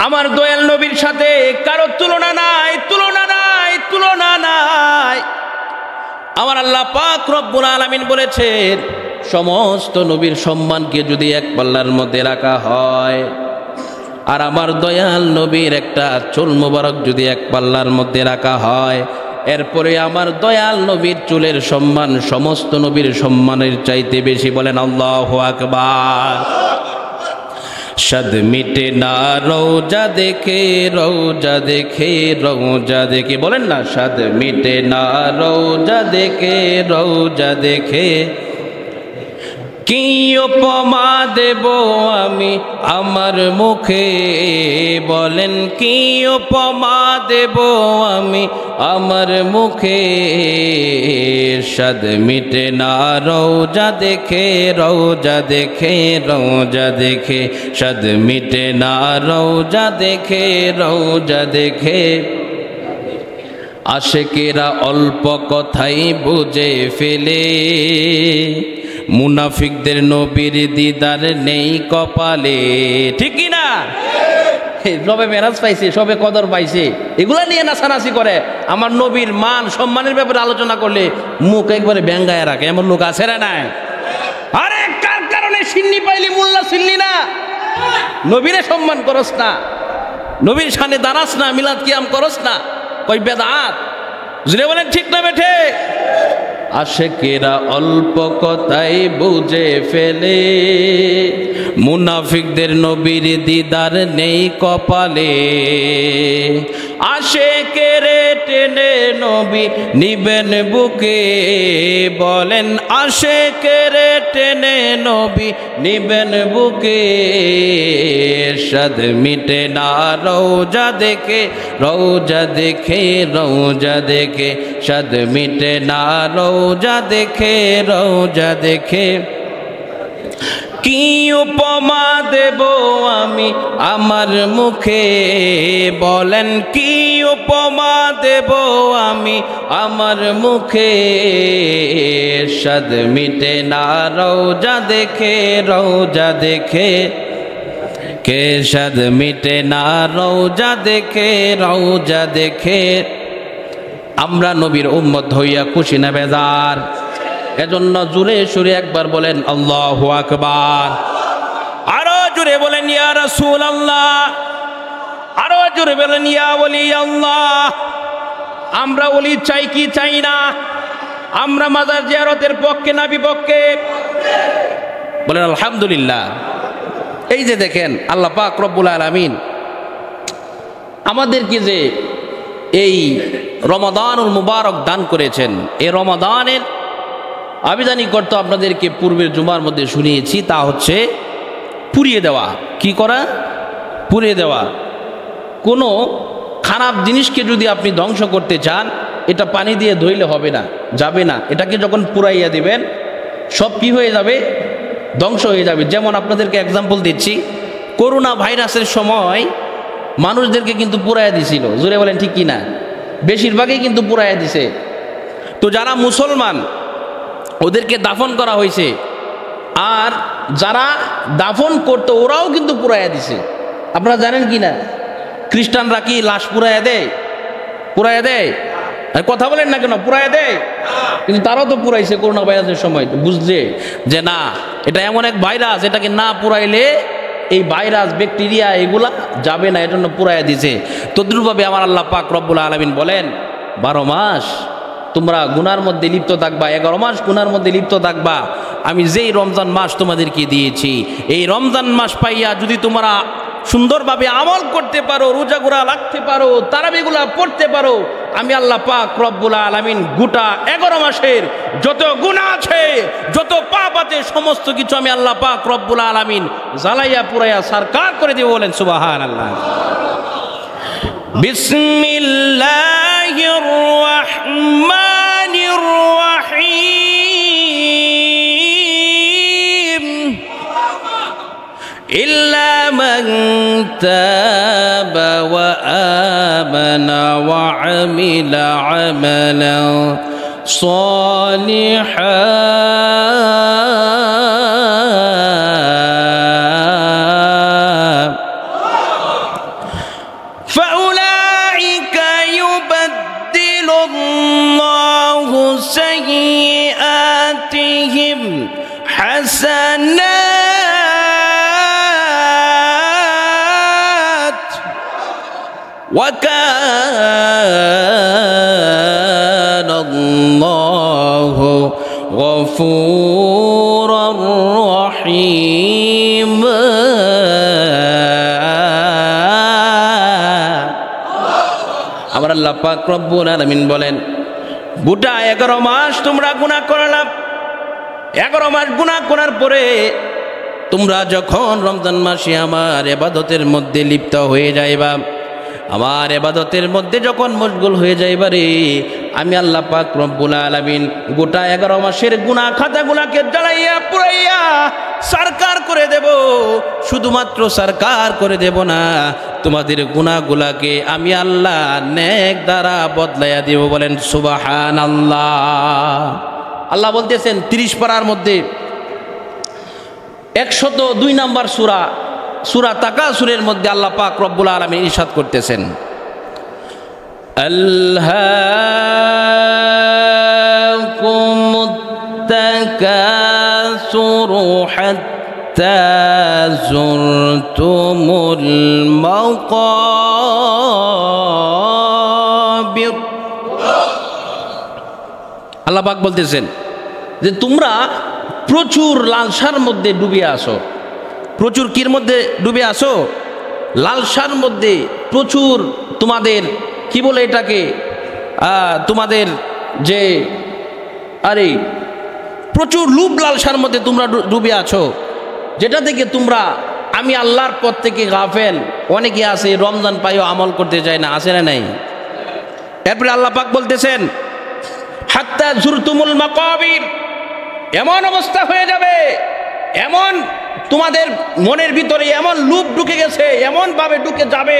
আমার দয়াল নবীর সাথে কারো তুলনা নাই, তুলনা নাই, তুলনা নাই। আমার আল্লাহ পাক রব্বুল আলামিন বলেছেন, সমস্ত নবীর সম্মানকে যদি এক পাল্লার মধ্যে রাখা হয়, আর আমার দয়াল নবীর একটা চুল মোবারক যদি এক পাল্লার মধ্যে রাখা হয়, এরপরে আমার দয়াল নবীর চুলের সম্মান সমস্ত নবীর সম্মানের চাইতে বেশি। বলেন আল্লাহু আকবার। शद मिटे ना रौजा देखे, रौजा देखे, रौजा देखे। बोलें ना, शद मिटे ना रौजा देखे, रौजा देखे। কি উপমা দেব আমি আমার মুখে, বলেন কি উপমা দেব আমি আমার মুখে। শদ মিটে না রৌজা দেখে, রৌজা দেখে, রৌজা দেখে। শদ মিটে না রৌজা দেখে, রৌজা দেখে। আশিকেরা অল্প কথাই বুঝে ফেলে, মুনাফিকদের নবীর দিদার নেই কপালে। ঠিক কি না? সবে মেরাজ পাইছে, সবে কদর পাইছে, এগুলা নিয়ে নাচানাচি করে। আমার নবীর মান সম্মানের ব্যাপারে আলোচনা করলে মুখ একবারে ব্যাঙ্গায় রাখে, এমন লোক আছে না নাই? আরে কার কারণে সিন্নি পাইলি মোল্লা সিল্লি না? নবীরে সম্মান করস না, নবীর শানে দাঁড়াস না, মিলাদ কিয়াম করস না, কই বেদাত। জুড়ে বলেন ঠিক না বেঠে? আশিকেরা অল্প কথাই বুঝে ফেলে, মুনাফিকদের নবীর দিদার নেই কপালে। আশিকেরে টেনে নবী নিবেন বুকে, বলেন আশিকেরে টেনে নবী নিবেন বুকে। শদ মিটে না রৌজা দেখে, রৌজা দেখে, রৌজা দেখে। শদ মিটে না রৌজা দেখে, রৌজা দেখে। কি উপমা দেব আমি আমার মুখে, বলেন কি উপমা দেব আমি আমার মুখে। শদ মিটে না রৌজা দেখে, রৌজা দেখে। কে শদ মিটে না রৌজা দেখে, রৌজা দেখে। আমরা নবীর উম্মত হইয়া খুশি না বেজার? এজন্য জুড়ে সুরে একবার বলেন আল্লাহু আকবার। আরো জুড়ে বলেন ইয়া রাসূলুল্লাহ, আরো জুড়ে বলেন ইয়া ওলি আল্লাহ। আমরা ওলি চাই কি চাই না? আমরা মাজার জিয়ারতের পক্ষে না বিপক্ষে? বলেন আলহামদুলিল্লাহ। এই যে দেখেন আল্লাহ পাক রব্বুল আলামিন আমাদেরকে যে এই রমাদানুল মুবারক দান করেছেন, এই রমাদানের আবিধানিক অর্থ আপনাদেরকে পূর্বের জুমার মধ্যে শুনিয়েছি, তা হচ্ছে পুড়িয়ে দেওয়া। কি করা? পুড়িয়ে দেওয়া। কোনো খারাপ জিনিসকে যদি আপনি ধ্বংস করতে চান, এটা পানি দিয়ে ধুইলে হবে না, যাবে না। এটাকে যখন পুড়াইয়া দিবেন, সব কি হয়ে যাবে? ধ্বংস হয়ে যাবে। যেমন আপনাদেরকে এক্সাম্পল দিচ্ছি, করোনা ভাইরাসের সময় মানুষদেরকে কিন্তু পুড়াইয়া দিছিল। জোরে বলেন ঠিক কি না? বেশিরভাগই কিন্তু পুড়াইয়া দিছে। তো যারা মুসলমান ওদেরকে দাফন করা হয়েছে, আর যারা দাফন করতো ওরাও কিন্তু পুড়াইয়া দিছে। আপনারা জানেন কি না? খ্রিস্টানরা কি লাশ পুড়াইয়া দেয়? পুড়াইয়া দেয়? কথা বলেন না কেন? পুড়াইয়া দেয়। কিন্তু তারাও তো পুড়াইছে করোনা ভাইরাসের সময়, বুঝছে যে না, এটা এমন এক ভাইরাস, এটাকে না পুড়াইলে এই ভাইরাস ব্যাকটেরিয়া এগুলা যাবে না, এজন্য পুড়াইয়া দিছে। তদ্রুপভাবে আমার আল্লাহ পাক রব্বুল আলামিন বলেন, 12 মাস তোমরা গুনার মধ্যে লিপ্ত থাকবা, 11 মাস গুনার মধ্যে লিপ্ত থাকবা। আমি যেই রমজান মাস তোমাদেরকে দিয়েছি, এই রমজান মাস পাইয়া যদি তোমরা সুন্দরভাবে আমল করতে পারো, রোজাগুলা রাখতে পারো, তারাবিগুলা পড়তে পারো, আমি আল্লাহ পাক রব্বুল আলামিন গোটা 11 মাসের যত গুনাহ আছে, যত পাপ আছে, সমস্ত কিছু আমি আল্লাহ পাক রব্বুল আলামিন জ্বালাইয়া পুরাইয়া সারকার করে দেব। বলেন সুবহানাল্লাহ। বিসমিল্লাহির রহমানির রহিম। ইল্লা মান তাবা ওয়া আমানা ওয়া আমিলা আমালান সালিহান فأولئك يبدل الله سيئاتهم حسنات وكان الله غفورا رحيما আমার আল্লাহ পাক রব্বুল আলামিন বলেন গোটা 11 মাস তোমরা গুনাহ করলাম 11 মাস গুনাহ করার পরে তোমরা যখন রমজান মাসে আমার ইবাদতের মধ্যে লিপ্ত হয়ে যাইবা আমার ইবাদতের মধ্যে যখন মশগুল হয়ে যাইবা রে আমি আল্লাহ পাক রব্বুল আলামিন গোটা 11 মাসের গুনাহ খাতাগুলোকে জ্বালাইয়া পুড়াইয়া সরকার করে দেব শুধুমাত্র সরকার করে দেব না তোমাদের গুনাহগুলোকে আমি আল্লাহ নেক দ্বারা বদলাইয়া দেব বলেন সুবহানাল্লাহ আল্লাহ বলতেছেন 30 পারার মধ্যে 102 নম্বর সূরা তাকাসুরের মধ্যে আল্লাহ পাক রব্বুল আলামিন ইরশাদ করতেছেন আলহাকুমুত তাকাসুরু হাত্তা যুরতুমুল মাকাবির আল্লাহ পাক বলতেছেন যে তোমরা প্রচুর লালসার মধ্যে ডুবে আসো প্রচুর কির মধ্যে ডুবে আসো লালসার মধ্যে প্রচুর তোমাদের কি বলে এটাকে তোমাদের যে আরে প্রচুর লুপ লালসার মধ্যে তোমরা ডুবে আছো যেটা থেকে তোমরা আমি আল্লাহর পথ থেকে গাফেল অনেকে আছে রমজান পাইও আমল করতে চায় না আসে না নাই এরপরে আল্লাহ পাক বলতেছেন হাত্তা যুরতুমুল মাকাবির এমন অবস্থা হয়ে যাবে এমন তোমাদের মনের ভিতরে এমন লুপ ঢুকে গেছে এমন ভাবে ঢুকে যাবে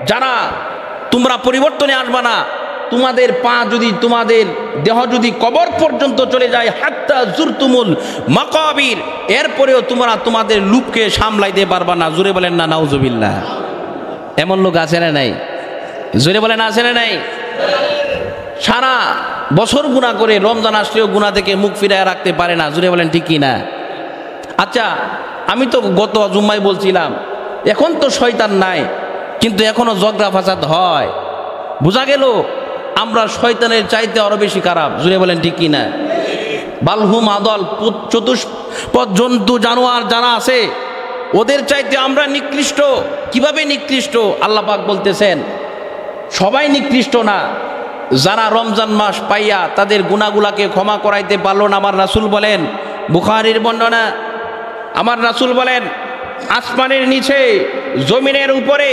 যারা তোমরা পরিবর্তনে আসবে না তোমাদের পা যদি তোমাদের দেহ যদি কবর পর্যন্ত চলে যায় হাত্তা যুরতুমুল মাকাবির এরপরেও তোমরা তোমাদের লুপকে সামলাইতে পারবা না জোরে বলেন না নাউজুবিল্লাহ এমন লোক আছে না নাই জোরে বলেন আছে না নাই সারা বছর গুনাহ করে রমজান আসলেও গুনাহ থেকে মুখ ফিরায় রাখতে পারে না জোরে বলেন ঠিক কি না আচ্ছা আমি তো গত জুম্মায় বলছিলাম এখন তো শয়তান নাই কিন্তু এখনো ঝগড়া ফাসাদ হয় বোঝা গেল আমরা শয়তানের চাইতে আরো বেশি খারাপ জুড়ে বলেন ঠিক কি না বালহুম আদল চতুষ্পদ জন্তু জানোয়ার যারা আছে ওদের চাইতে আমরা নিকৃষ্ট কিভাবে নিকৃষ্ট আল্লাহ পাক বলতেছেন সবাই নিকৃষ্ট না যারা রমজান মাস পাইয়া তাদের গুনাহগুলোকে ক্ষমা করাইতে পারলো না আমার রাসূল বলেন বুখারীর বর্ণনা আমার রাসূল বলেন আসমানের নিচে জমিনের উপরে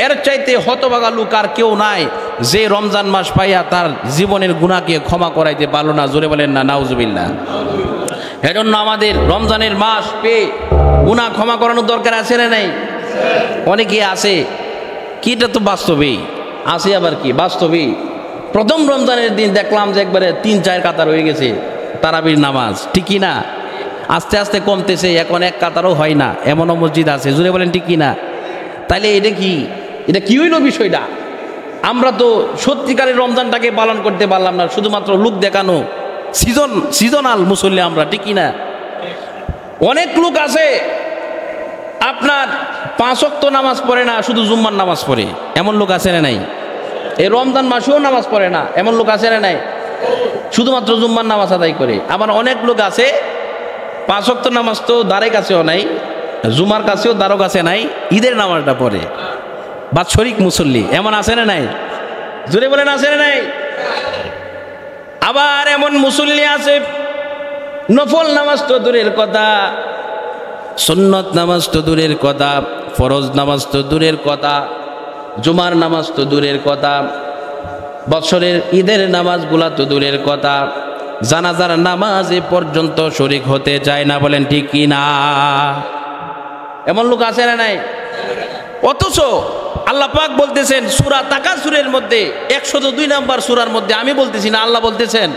এর চাইতে হতভাগা লোক আর কেউ নাই যে রমজান মাস পাইয়া তার জীবনের গুনাহকে ক্ষমা করাইতে পারলো না জোরে বলেন না নাউজুবিল্লাহ এজন্য আমাদের রমজানের মাস পেয়ে গুনাহ ক্ষমা করানোর দরকার আছে না নাই অনেকে আছে কি এটা তো বাস্তবেই আছে আবার কি বাস্তবেই প্রথম রমজানের দিন দেখলাম যে একবারে 3-4 কাতার হয়ে গেছে তারাবির নামাজ ঠিকই না আস্তে আস্তে কমতেছে এখন এক কাতারও হয় না এমনও মসজিদ আছে জুড়ে বলেন ঠিক কি না তাইলে এটা কি হইল বিষয়টা আমরা তো সত্যিকারের রমজানটাকে পালন করতে পারলাম না শুধুমাত্র লোক দেখানো সিজনাল মুসল্লি আমরা ঠিক কি না অনেক লোক আছে আপনার 5 ওয়াক্ত নামাজ পড়ে না শুধু জুম্মার নামাজ পড়ে এমন লোক আছে না নাই এই রমজান মাসেও নামাজ পড়ে না এমন লোক আছে না নাই শুধুমাত্র জুম্মার নামাজ আদায় করে আবার অনেক লোক আছে 5 ওয়াক্ত নামাজ তো দ্বারের কাছেও নাই জুমার কাছেও দ্বারও কাছে নাই ঈদের নামাজটা পড়ে বাৎসরিক মুসল্লি এমন আছে না নাই জোরে বলেন আছে না নাই আবার এমন মুসল্লি আছে নফল নামাজ তো দূরের কথা সুন্নত নামাজ তো দূরের কথা ফরজ নামাজ তো দূরের কথা জুমার নামাজ তো দূরের কথা বছরের ঈদের নামাজগুলা তো দূরের কথা জানাজার নামাজে পর্যন্ত শরীক হতে চায় না বলেন ঠিক কি না এমন লোক আছে না নাই অথচ আল্লাহ পাক বলতেছেন সূরা তাকাসুরের মধ্যে 102 নম্বর সূরার মধ্যে আমি বলতেছি না আল্লাহ বলতেছেন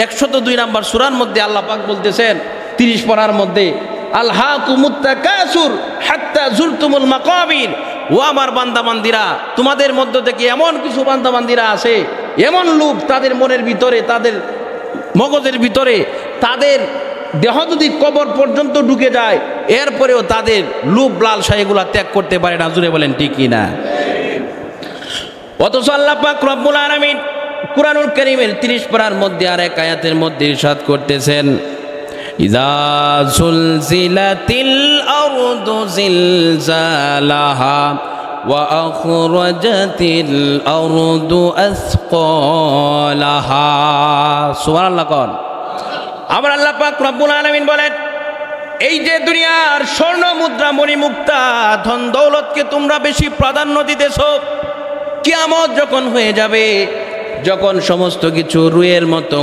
102 নম্বর সূরার মধ্যে আল্লাহ পাক বলতেছেন 30 পারার মধ্যে আলহাকুমুত তাকাসুর হাত্তা যুরতুমুল মাকাবির ও আমার বান্দাবান্দিরা, তোমাদের মধ্য থেকে এমন কিছু বান্দাবান্দিরা আছে, এমন লোভ তাদের মনের ভিতরে, তাদের মগজের ভিতরে, তাদের দেহ যদি কবর পর্যন্ত ঢুকে যায়, এরপরেও তাদের লোভ লালসা এগুলা ত্যাগ করতে পারে না। জুড়ে বলেন ঠিক কি না? অথচ আল্লাহ পাক রব্বুল আলামিন কুরআনুল কারীমের 30 পারার মধ্যে আর এক আয়াতের মধ্যে ইরশাদ করতেছেন, ইযা জুলজিলাতিল আরদু জিলজালাহা ওয়া আখরাজাতিল আরদু আসকালাহা। সুবহানাল্লাহ। কোন আমার আল্লাহ পাক রব্বুল আলামিন বলেন, এই যে দুনিয়ার স্বর্ণ মুদ্রা মণিমুক্তা ধন দৌলতকে তোমরা বেশি প্রাধান্য দিতেছো, কিয়ামত যখন হয়ে যাবে, যখন সমস্ত কিছু রুয়ের মতো